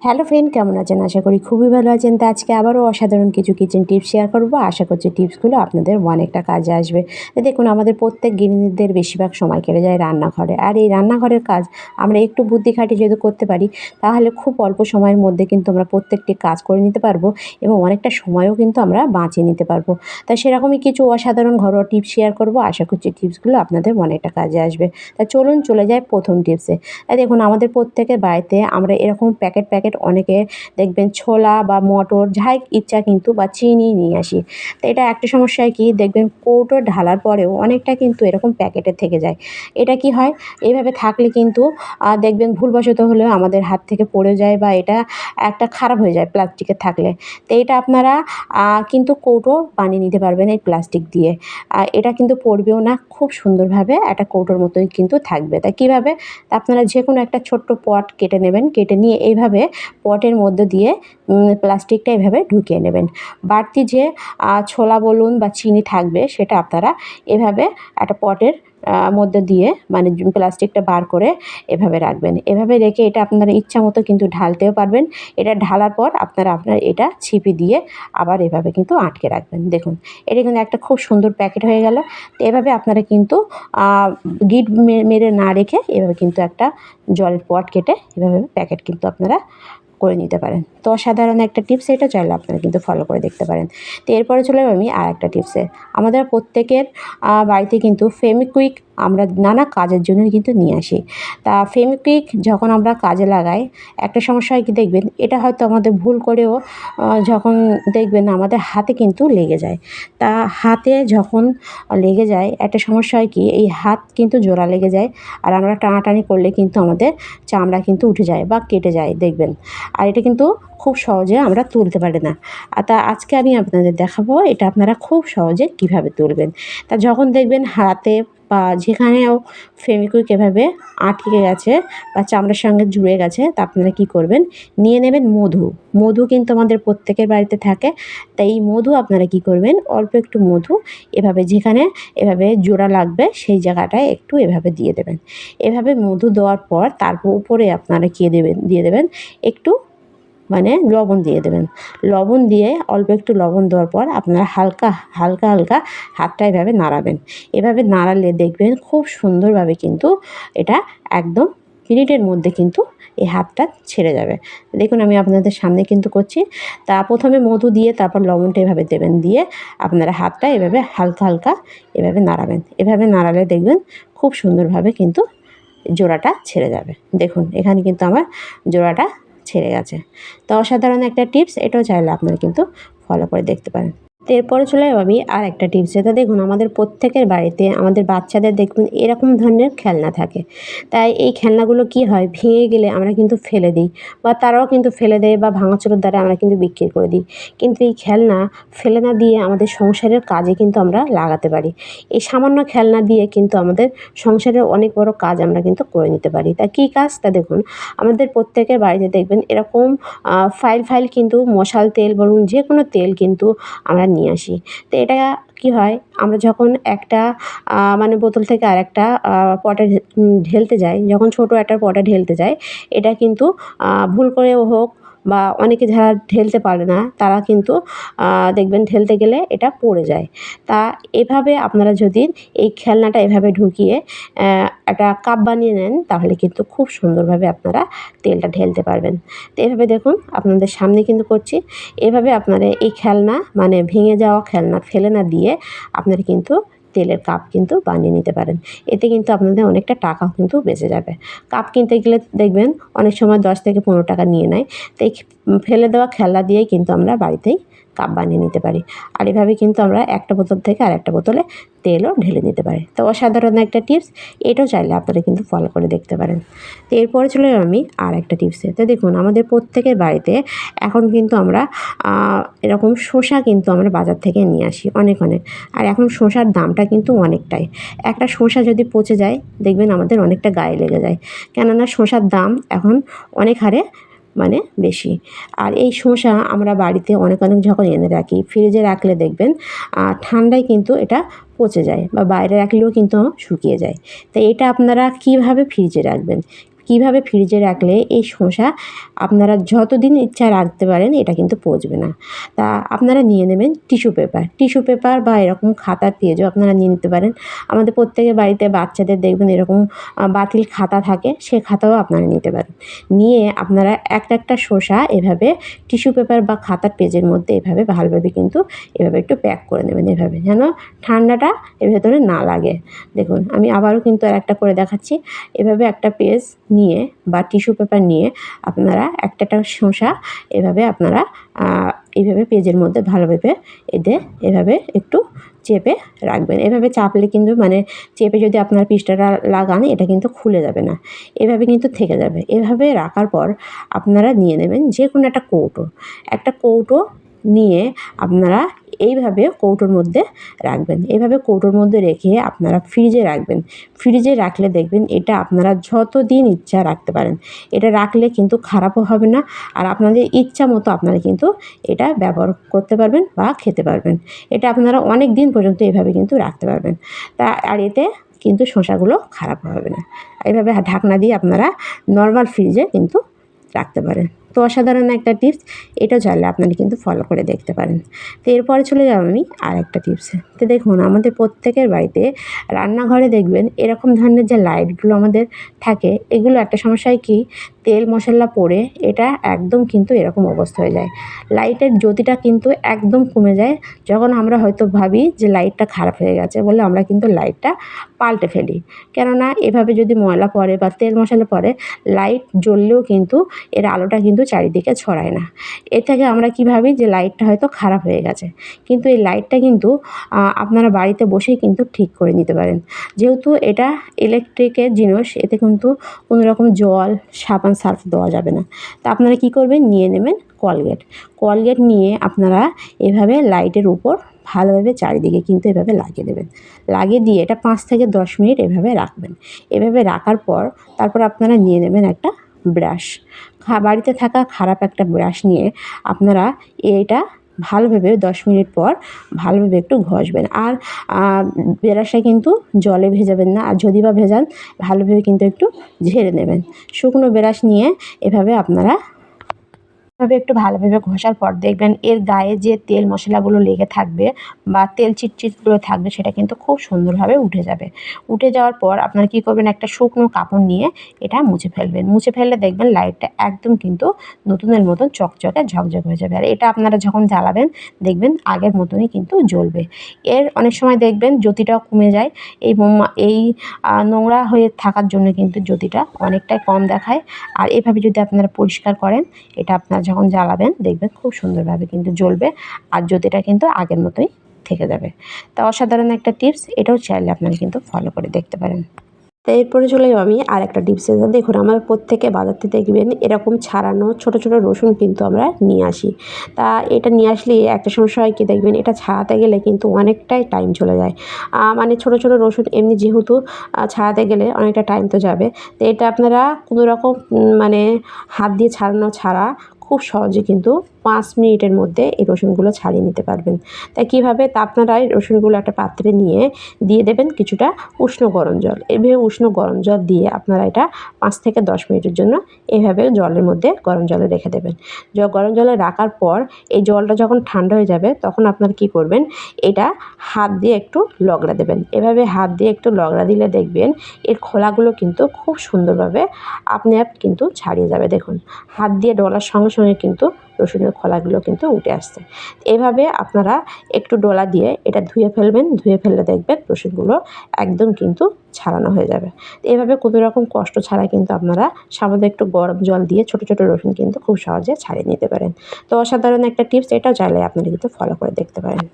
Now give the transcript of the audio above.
Hello friend, কেমন আছেন? আশা করি খুবই ভালো আছেন। তো আজকে আবারও অসাধারণ কিছু কিচেন টিপস শেয়ার করব। আশা করছি টিপসগুলো আপনাদের অনেকটা কাজে আসবে। তো দেখুন, আমাদের প্রত্যেক গৃহিণীদের বেশিরভাগ সময় কেটে যায় রান্নাঘরে। আর এই রান্নাঘরের কাজ আমরা একটু বুদ্ধি খাটিয়ে যদি করতে পারি, তাহলে খুব অল্প সময়ের মধ্যে কিন্তু আমরা প্রত্যেকটি কাজ করে নিতে পারবো এবং অনেকটা সময়ও কিন্তু আমরা বাঁচিয়ে নিতে পারবো। তাই সেরকমই কিছু অসাধারণ ঘরোয়া টিপস শেয়ার করব। আশা করছি টিপসগুলো আপনাদের অনেকটা কাজে আসবে। তা চলুন চলে যাই প্রথম টিপসে। দেখুন, আমাদের প্রত্যেকের বাড়িতে আমরা এরকম প্যাকেট অনেকে দেখবেন ছোলা বা মটর যাই ইচ্ছা কিন্তু বা চিনি নিয়ে আসি। তো এটা একটা সমস্যা হয় কি, দেখবেন কৌটো ঢালার পরেও অনেকটা কিন্তু এরকম প্যাকেটে থেকে যায়। এটা কি হয়, এইভাবে থাকলে কিন্তু দেখবেন ভুলবশত হলেও আমাদের হাত থেকে পড়ে যায় বা এটা একটা খারাপ হয়ে যায় প্লাস্টিকের থাকলে। তো এটা আপনারা কিন্তু কৌটো বানিয়ে নিতে পারবেন এই প্লাস্টিক দিয়ে। এটা কিন্তু পড়বেও না, খুব সুন্দরভাবে একটা কৌটোর মতোই কিন্তু থাকবে। তা কীভাবে? তা আপনারা যে কোনো একটা ছোট্ট পট কেটে নেবেন, কেটে নিয়ে এইভাবে পটের মধ্য দিয়ে প্লাস্টিকটা এভাবে ঢুকিয়ে নেবেন। বাড়তি যে ছোলা বলুন বা চিনি থাকবে, সেটা আপনারা এভাবে একটা পটের মধ্যে দিয়ে মানে প্লাস্টিকটা বার করে এভাবে রাখবেন। এভাবে রেখে এটা আপনারা ইচ্ছা মতো কিন্তু ঢালতেও পারবেন। এটা ঢালার পর আপনারা এটা ছিপি দিয়ে আবার এভাবে কিন্তু আটকে রাখবেন। দেখুন, এটা কিন্তু একটা খুব সুন্দর প্যাকেট হয়ে গেল। তো এভাবে আপনারা কিন্তু গিট মেরে না রেখে এভাবে কিন্তু একটা জলের পট কেটে এভাবে প্যাকেট কিন্তু আপনারা করে নিতে পারেন। তো অসাধারণ একটা টিপস, এটা চাইলে আপনারা কিন্তু ফলো করে দেখতে পারেন। তো এরপরে চলে যাবো আমি আরেকটা টিপসে। আমাদের প্রত্যেকের বাড়িতে কিন্তু ফেভিকুইক আমরা নানা কাজের জন্যই কিন্তু নিয়ে আসি। তা ফেভিকুইক যখন আমরা কাজে লাগাই, একটা সমস্যা হয় কি, দেখবেন এটা হয়তো আমাদের ভুল করেও যখন দেখবেন আমাদের হাতে কিন্তু লেগে যায়। তা হাতে যখন লেগে যায়, একটা সমস্যা হয় কি, এই হাত কিন্তু জোড়া লেগে যায়। আর আমরা টানাটানি করলে কিন্তু আমাদের চামড়া কিন্তু উঠে যায় বা কেটে যায় দেখবেন। আর এটা কিন্তু খুব সহজে আমরা তুলতে পারি না। তা আজকে আমি আপনাদের দেখাবো এটা আপনারা খুব সহজে কিভাবে তুলবেন। তা যখন দেখবেন হাতে বা যেখানেও ফেভিকুইক এভাবে আটকে গেছে বা চামড়ার সঙ্গে জুড়ে গেছে, তা আপনারা কী করবেন, নিয়ে নেবেন মধু। মধু কিন্তু আমাদের প্রত্যেকের বাড়িতে থাকে। তাই এই মধু আপনারা কী করবেন, অল্প একটু মধু এভাবে যেখানে এভাবে জোড়া লাগবে সেই জায়গাটায় একটু এভাবে দিয়ে দেবেন। এভাবে মধু দেওয়ার পর তারপর উপরে আপনারা দিয়ে দেবেন একটু মানে লবণ দিয়ে দেবেন। লবণ দিয়ে অল্প একটু লবণ দেওয়ার পর আপনারা হালকা হাতটা এভাবে নাড়াবেন। এভাবে নাড়ালে দেখবেন খুব সুন্দরভাবে কিন্তু এটা একদম মিনিটের মধ্যে কিন্তু এই হাতটা ছেড়ে যাবে। দেখুন, আমি আপনাদের সামনে কিন্তু করছি। তা প্রথমে মধু দিয়ে তারপর লবণটা এভাবে দেবেন, দিয়ে আপনারা হাতটা এভাবে হালকা এভাবে নাড়াবেন। এভাবে নাড়ালে দেখবেন খুব সুন্দরভাবে কিন্তু জোড়াটা ছেড়ে যাবে। দেখুন, এখানে কিন্তু আমার জোড়াটা ছেড়ে গেছে। তো অসাধারণ একটা টিপস, এটাও চাইলে আপনারা কিন্তু ফলো করে দেখতে পারেন। তো এরপরে চলে যাবো আমি আর একটা টিপস। যেটা দেখুন, আমাদের প্রত্যেকের বাড়িতে আমাদের বাচ্চাদের দেখুন এরকম ধরনের খেলনা থাকে। তাই এই খেলনাগুলো কি হয়, ভেঙে গেলে আমরা কিন্তু ফেলে দিই বা তারাও কিন্তু ফেলে দেয় বা ভাঙাচোরার দ্বারা আমরা কিন্তু বিক্রি করে দিই। কিন্তু এই খেলনা ফেলে না দিয়ে আমাদের সংসারের কাজে কিন্তু আমরা লাগাতে পারি। এই সামান্য খেলনা দিয়ে কিন্তু আমাদের সংসারের অনেক বড় কাজ আমরা কিন্তু করে নিতে পারি। তা কী কাজ? তা দেখুন, আমাদের প্রত্যেকের বাড়িতে দেখবেন এরকম ফাইল কিন্তু মশাল তেল বলুন, যে কোনো তেল কিন্তু আমরা নিয়ে আসি। তো এটা কি হয়, আমরা যখন একটা মানে বোতল থেকে আরেকটা পটে ঢেলতে যাই, যখন ছোটো একটা পটে ঢেলতে যাই, এটা কিন্তু ভুল করেও হোক বা অনেকে যারা ঢেলতে পারে না তারা কিন্তু দেখবেন ঢেলতে গেলে এটা পড়ে যায়। তা এভাবে আপনারা যদি এই খেলনাটা এভাবে ঢুকিয়ে একটা কাপ বানিয়ে নেন, তাহলে কিন্তু খুব সুন্দরভাবে আপনারা তেলটা ঢেলতে পারবেন। তো এভাবে দেখুন, আপনাদের সামনে কিন্তু করছি। এভাবে আপনারা এই খেলনা মানে ভেঙে যাওয়া খেলনা ফেলে না দিয়ে আপনারা কিন্তু তেলের কাপ কিন্তু বানিয়ে নিতে পারেন। এতে কিন্তু আপনাদের অনেকটা টাকাও কিন্তু বেঁচে যাবে। কাপ কিনতে গেলে দেখবেন অনেক সময় 10 থেকে 15 টাকা নিয়ে নেয়। তো এই ফেলে দেওয়া খেলনা দিয়েই কিন্তু আমরা বাড়িতেই কাপ বানিয়ে নিতে পারি। আর এভাবে কিন্তু আমরা একটা বোতল থেকে আরেকটা বোতলে তেলও ঢেলে নিতে পারি। তো অসাধারণ একটা টিপস, এটাও চাইলে আপনারা কিন্তু ফলো করে দেখতে পারেন। তো এরপরে চলে যাবো আমি আর একটা টিপসে। তো দেখুন, আমাদের প্রত্যেকের বাড়িতে এখন কিন্তু আমরা এরকম শসা কিন্তু আমরা বাজার থেকে নিয়ে আসি অনেক। আর এখন শসার দামটা কিন্তু অনেকটাই। একটা শসা যদি পচে যায়, দেখবেন আমাদের অনেকটা গায়ে লেগে যায়। কেননা শসার দাম এখন অনেক হারে মানে বেশি। আর এই শসা আমরা বাড়িতে অনেক যখন এনে রাখি, ফ্রিজে রাখলে দেখবেন ঠান্ডায় কিন্তু এটা পচে যায় বা বাইরে রাখলেও কিন্তু শুকিয়ে যায়। তো এটা আপনারা কীভাবে ফ্রিজে রাখবেন, কিভাবে ফ্রিজে রাখলে এই শসা আপনারা যতদিন ইচ্ছা রাখতে পারেন এটা কিন্তু পচবে না। তা আপনারা নিয়ে নেবেন টিস্যু পেপার বা এরকম খাতার পেজও আপনারা নিয়ে নিতে পারেন। আমাদের প্রত্যেকের বাড়িতে বাচ্চাদের দেখবেন এরকম বাতিল খাতা থাকে, সে খাতাও আপনারা নিতে পারেন। নিয়ে আপনারা একটা শসা এভাবে টিস্যু পেপার বা খাতার পেজের মধ্যে এভাবে ভালোভাবে কিন্তু এভাবে একটু প্যাক করে নেবেন, এভাবে যেন ঠান্ডাটা এর ভেতরে না লাগে। দেখুন আমি আবারও কিন্তু আর একটা করে দেখাচ্ছি। এভাবে একটা পেজ নিয়ে বা টিস্যু পেপার নিয়ে আপনারা একটা শসা এভাবে আপনারা এইভাবে পেজের মধ্যে ভালোভাবে এভাবে একটু চেপে রাখবেন। এভাবে চাপলে কিন্তু মানে চেপে যদি আপনার পৃষ্ঠাটা লাগান এটা কিন্তু খুলে যাবে না, এভাবে কিন্তু থেকে যাবে। এভাবে রাখার পর আপনারা নিয়ে নেবেন যে কোনো একটা কৌটো নিয়ে আপনারা এইভাবে কৌটোর মধ্যে রাখবেন। এভাবে কৌটোর মধ্যে রেখে আপনারা ফ্রিজে রাখবেন। ফ্রিজে রাখলে দেখবেন এটা আপনারা যতদিন ইচ্ছা রাখতে পারেন। এটা রাখলে কিন্তু খারাপও হবে না, আর আপনাদের ইচ্ছা মতো আপনারা কিন্তু এটা ব্যবহার করতে পারবেন বা খেতে পারবেন। এটা আপনারা অনেক দিন পর্যন্ত এভাবে কিন্তু রাখতে পারবেন। আর এতে কিন্তু শসাগুলো খারাপ হবে না। এইভাবে ঢাকনা দিয়ে আপনারা নর্মাল ফ্রিজে কিন্তু রাখতে পারেন। তো অসাধারণ একটা টিপস, এটাও চাইলে আপনারা কিন্তু ফলো করে দেখতে পারেন। তো এরপরে চলে যাব আমি আর একটা টিপসে। তো দেখুন আমাদের প্রত্যেকের বাড়িতে রান্নাঘরে দেখবেন এরকম ধরনের যে লাইটগুলো আমাদের থাকে, এগুলো একটা সমস্যায় কি তেল মশলা পড়ে এটা একদম কিন্তু এরকম অবস্থা হয়ে যায়। লাইটের জ্যোতিটা কিন্তু একদম কমে যায়। যখন আমরা হয়তো ভাবি যে লাইটটা খারাপ হয়ে গেছে বলে আমরা কিন্তু লাইটটা পাল্টে ফেলি। কেননা এভাবে যদি ময়লা পড়ে বা তেল মশলা পড়ে লাইট জ্বললেও কিন্তু এর আলোটা কিন্তু চারিদিকে ছড়ায় না। এর থেকে আমরা কী ভাবি যে লাইটটা হয়তো খারাপ হয়ে গেছে, কিন্তু এই লাইটটা কিন্তু আপনারা বাড়িতে বসেই কিন্তু ঠিক করে নিতে পারেন। যেহেতু এটা ইলেকট্রিকের জিনিস, এতে কিন্তু কোনো রকম জল সাবান সার্ফ দেওয়া যাবে না। তা আপনারা কী করবেন, নিয়ে নেবেন কলগেট নিয়ে আপনারা এভাবে লাইটের উপর ভালোভাবে চারিদিকে কিন্তু এভাবে লাগিয়ে দেবেন। লাগিয়ে দিয়ে এটা 5 থেকে 10 মিনিট এভাবে রাখবেন। এভাবে রাখার পর তারপর আপনারা নিয়ে নেবেন একটা ব্রাশ, বাড়িতে থাকা খারাপ একটা ব্রাশ নিয়ে আপনারা এটা ভালোভাবে 10 মিনিট পর ভালোভাবে একটু ঘষবেন। আর ব্রাশটা কিন্তু জলে ভেজাবেন না, আর যদি বা ভেজান ভালোভাবে কিন্তু একটু ঝেড়ে নেবেন। শুকনো ব্রাশ নিয়ে এভাবে আপনারা একটু ভালোভাবে ঘষার পর দেখবেন এর গায়ে যে তেল মশলাগুলো লেগে থাকবে বা তেল চিটচিটগুলো থাকবে সেটা কিন্তু খুব সুন্দরভাবে উঠে যাবে। উঠে যাওয়ার পর আপনারা কী করবেন, একটা শুকনো কাপড় নিয়ে এটা মুছে ফেলবেন। মুছে ফেললে দেখবেন লাইটটা একদম কিন্তু নতুনের মতন চকচকে ঝকঝক হয়ে যাবে। আর এটা আপনারা যখন জ্বালাবেন দেখবেন আগের মতনই কিন্তু জ্বলবে। এর অনেক সময় দেখবেন জ্যোতিটাও কমে যায়। এই নোংরা হয়ে থাকার জন্য কিন্তু জ্যোতিটা অনেকটাই কম দেখায়। আর এভাবে যদি আপনারা পরিষ্কার করেন এটা আপনারা যখন জ্বালাবেন দেখবেন খুব সুন্দরভাবে কিন্তু জ্বলবে, আর জ্যোতিটা কিন্তু আগের মতোই থেকে যাবে। তা অসাধারণ একটা টিপস, এটাও চাইলে আপনারা কিন্তু ফলো করে দেখতে পারেন। তো এরপরে চলে যাবো আমি আর একটা টিপসে। দেখুন আমার প্রত্যেকে বাজার থেকে দেখবেন এরকম ছাড়ানো ছোটো ছোটো রসুন কিন্তু আমরা নিয়ে আসি। তা এটা নিয়ে আসলে একটা সমস্যা হয় কি, দেখবেন এটা ছাড়াতে গেলে কিন্তু অনেকটাই টাইম চলে যায়। মানে ছোটো ছোটো রসুন এমনি যেহেতু ছাড়াতে গেলে অনেকটা টাইম তো যাবে। তো এটা আপনারা কোনো রকম মানে হাত দিয়ে ছাড়ানো ছাড়া খুব সহজে কিন্তু 5 মিনিটের মধ্যে এই রসুনগুলো ছাড়িয়ে নিতে পারবেন। তাই কীভাবে, তা আপনারা এই রসুনগুলো একটা পাত্রে নিয়ে দিয়ে দেবেন কিছুটা উষ্ণ গরম জল। এভাবে উষ্ণ গরম জল দিয়ে আপনারা এটা 5 থেকে 10 মিনিটের জন্য এভাবে জলের মধ্যে গরম জলে রেখে দেবেন। গরম জলে রাখার পর এই জলটা যখন ঠান্ডা হয়ে যাবে তখন আপনারা কী করবেন, এটা হাত দিয়ে একটু লগড়া দেবেন। এভাবে হাত দিয়ে একটু লগড়া দিলে দেখবেন এর খোলাগুলো কিন্তু খুব সুন্দরভাবে আপনি কিন্তু ছাড়িয়ে যাবে। দেখুন হাত দিয়ে ডলার সঙ্গে সঙ্গে কিন্তু রসুনের খোলাগুলো কিন্তু উঠে আসছে। এভাবে আপনারা একটু ডলা দিয়ে এটা ধুয়ে ফেলবেন, ধুয়ে ফেললে দেখবেন রসুনগুলো একদম কিন্তু ছাড়ানো হয়ে যাবে। এভাবে কোনো রকম কষ্ট ছাড়া কিন্তু আপনারা সামান্য একটু গরম জল দিয়ে ছোটো ছোটো রসুন কিন্তু খুব সহজে ছাড়িয়ে নিতে পারেন। তো অসাধারণ একটা টিপস, এটাও চাইলে আপনারা কিন্তু ফলো করে দেখতে পারেন।